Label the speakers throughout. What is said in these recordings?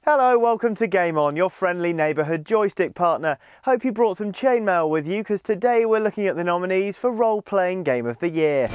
Speaker 1: Hello, welcome to Game On, your friendly neighbourhood joystick partner. Hope you brought some chainmail with you, because today we're looking at the nominees for Role-Playing Game of the Year.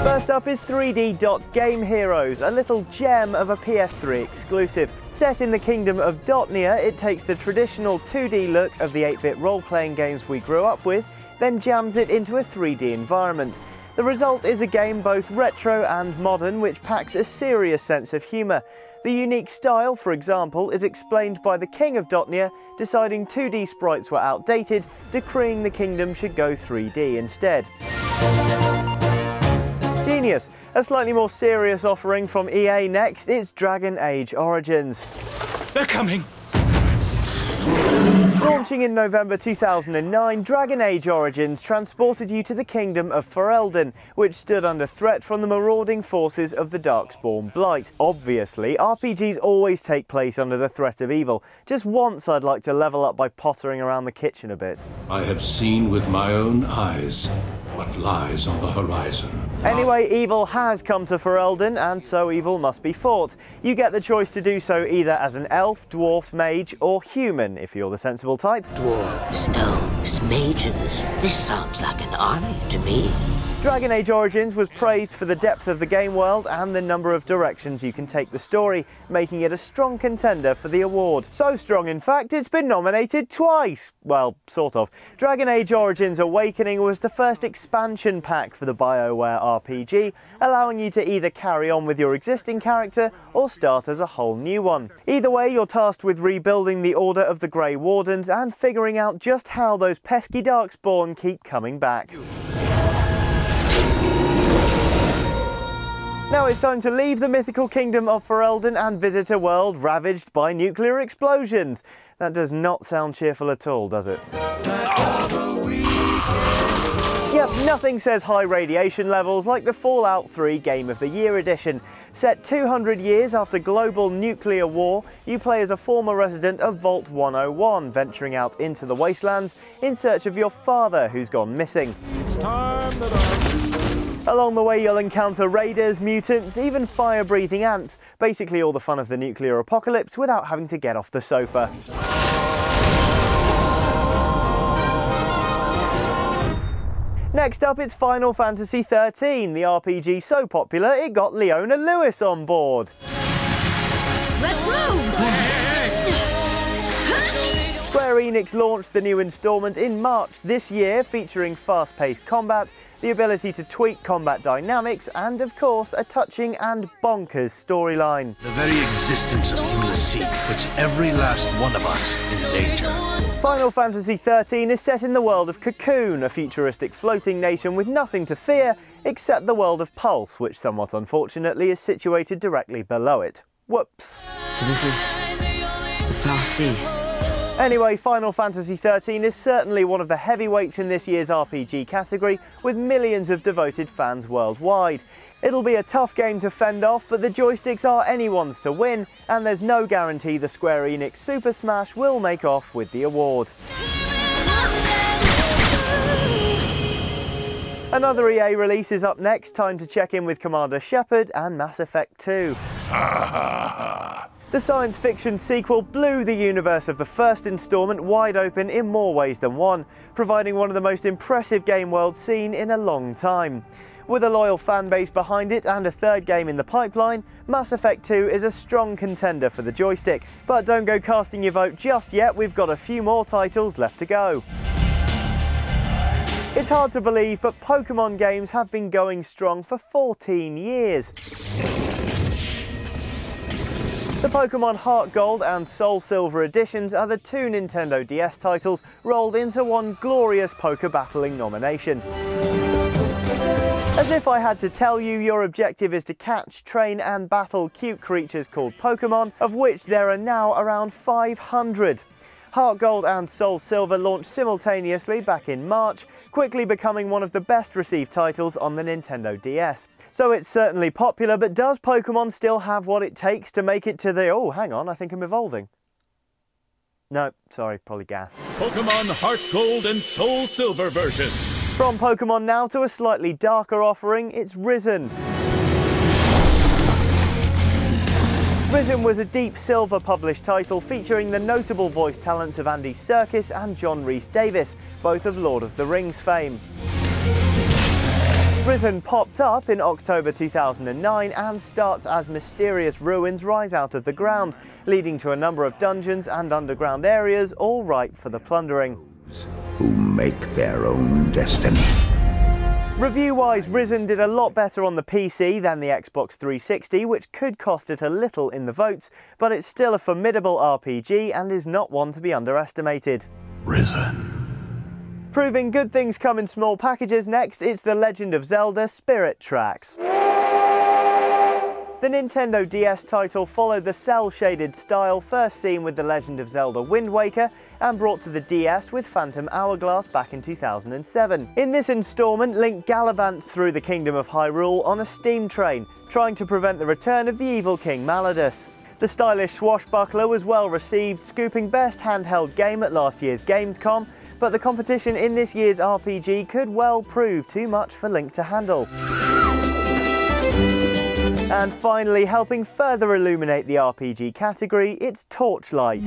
Speaker 1: First up is 3D Dot Game Heroes, a little gem of a PS3 exclusive. Set in the kingdom of Dotnia, it takes the traditional 2D look of the 8-bit role-playing games we grew up with, then jams it into a 3D environment. The result is a game both retro and modern, which packs a serious sense of humour. The unique style, for example, is explained by the king of Dotnia deciding 2D sprites were outdated, decreeing the kingdom should go 3D instead. Genius! A slightly more serious offering from EA next, it's Dragon Age Origins.
Speaker 2: They're coming!
Speaker 1: Launching in November 2009, Dragon Age Origins transported you to the kingdom of Ferelden, which stood under threat from the marauding forces of the Darkspawn Blight. Obviously, RPGs always take place under the threat of evil. Just once I'd like to level up by pottering around the kitchen a bit.
Speaker 3: I have seen with my own eyes what lies on the horizon.
Speaker 1: Anyway, evil has come to Ferelden, and so evil must be fought. You get the choice to do so either as an elf, dwarf, mage, or human, if you're the sensible type.
Speaker 4: Dwarves, elves, mages. This sounds like an army to me.
Speaker 1: Dragon Age Origins was praised for the depth of the game world and the number of directions you can take the story, making it a strong contender for the award. So strong, in fact, it's been nominated twice. Well, sort of. Dragon Age Origins Awakening was the first expansion pack for the BioWare RPG, allowing you to either carry on with your existing character or start as a whole new one. Either way, you're tasked with rebuilding the Order of the Grey Wardens and figuring out just how those pesky Darkspawn keep coming back. Now it's time to leave the mythical kingdom of Ferelden and visit a world ravaged by nuclear explosions. That does not sound cheerful at all, does it? Yep, nothing says high radiation levels like the Fallout 3 Game of the Year edition. Set 200 years after global nuclear war, you play as a former resident of Vault 101, venturing out into the wastelands in search of your father who's gone missing.
Speaker 2: It's time that
Speaker 1: Along the way you'll encounter raiders, mutants, even fire-breathing ants. Basically all the fun of the nuclear apocalypse without having to get off the sofa. Next up, it's Final Fantasy XIII, the RPG so popular it got Leona Lewis on board.
Speaker 5: Let's move!
Speaker 1: Square Enix launched the new installment in March this year, featuring fast-paced combat, the ability to tweak combat dynamics, and of course a touching and bonkers storyline.
Speaker 6: The very existence of Humility puts every last one of us in danger.
Speaker 1: Final Fantasy XIII is set in the world of Cocoon, a futuristic floating nation with nothing to fear except the world of Pulse, which somewhat unfortunately is situated directly below it. Whoops.
Speaker 4: So this is the Foul Sea.
Speaker 1: Anyway, Final Fantasy XIII is certainly one of the heavyweights in this year's RPG category, with millions of devoted fans worldwide. It'll be a tough game to fend off, but the joysticks are anyone's to win, and there's no guarantee the Square Enix Super Smash will make off with the award. Another EA release is up next, time to check in with Commander Shepard and Mass Effect 2. The science fiction sequel blew the universe of the first installment wide open in more ways than one, providing one of the most impressive game worlds seen in a long time. With a loyal fan base behind it and a third game in the pipeline, Mass Effect 2 is a strong contender for the joystick. But don't go casting your vote just yet, we've got a few more titles left to go. It's hard to believe, but Pokemon games have been going strong for 14 years. The Pokemon Heart Gold and Soul Silver editions are the two Nintendo DS titles rolled into one glorious poker battling nomination. As if I had to tell you, your objective is to catch, train and battle cute creatures called Pokemon, of which there are now around 500. Heart Gold and Soul Silver launched simultaneously back in March, quickly becoming one of the best received titles on the Nintendo DS. So it's certainly popular, but does Pokemon still have what it takes to make it to the... Oh, hang on, I think I'm evolving. No, sorry, probably gas.
Speaker 2: Pokemon Heart Gold and Soul Silver version.
Speaker 1: From Pokemon now to a slightly darker offering, it's Risen. Risen was a Deep Silver published title featuring the notable voice talents of Andy Serkis and John Rhys-Davies, both of Lord of the Rings fame. Risen popped up in October 2009 and starts as mysterious ruins rise out of the ground, leading to a number of dungeons and underground areas all ripe for the plundering.
Speaker 7: Who make their own destiny.
Speaker 1: Review-wise, Risen did a lot better on the PC than the Xbox 360, which could cost it a little in the votes, but it's still a formidable RPG and is not one to be underestimated.
Speaker 7: Risen.
Speaker 1: Proving good things come in small packages next, it's The Legend of Zelda Spirit Tracks. The Nintendo DS title followed the cel-shaded style first seen with The Legend of Zelda Wind Waker and brought to the DS with Phantom Hourglass back in 2007. In this installment, Link gallivants through the Kingdom of Hyrule on a steam train, trying to prevent the return of the evil King Malladus. The stylish swashbuckler was well received, scooping Best Handheld Game at last year's Gamescom, but the competition in this year's RPG could well prove too much for Link to handle. And finally, helping further illuminate the RPG category, it's Torchlight.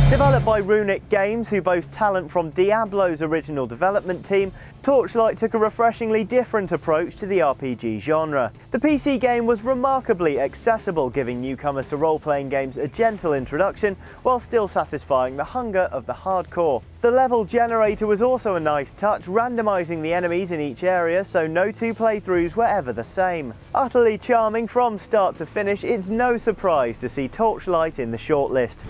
Speaker 1: Developed by Runic Games, who boast talent from Diablo's original development team, Torchlight took a refreshingly different approach to the RPG genre. The PC game was remarkably accessible, giving newcomers to role-playing games a gentle introduction while still satisfying the hunger of the hardcore. The level generator was also a nice touch, randomising the enemies in each area so no two playthroughs were ever the same. Utterly charming from start to finish, it's no surprise to see Torchlight in the shortlist.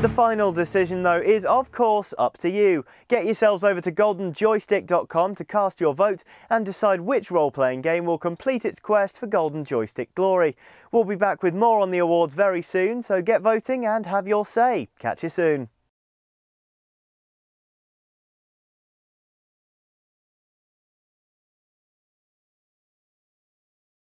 Speaker 1: The final decision, though, is of course up to you. Get yourselves over to goldenjoystick.com to cast your vote and decide which role-playing game will complete its quest for Golden Joystick glory. We'll be back with more on the awards very soon, so get voting and have your say. Catch you soon.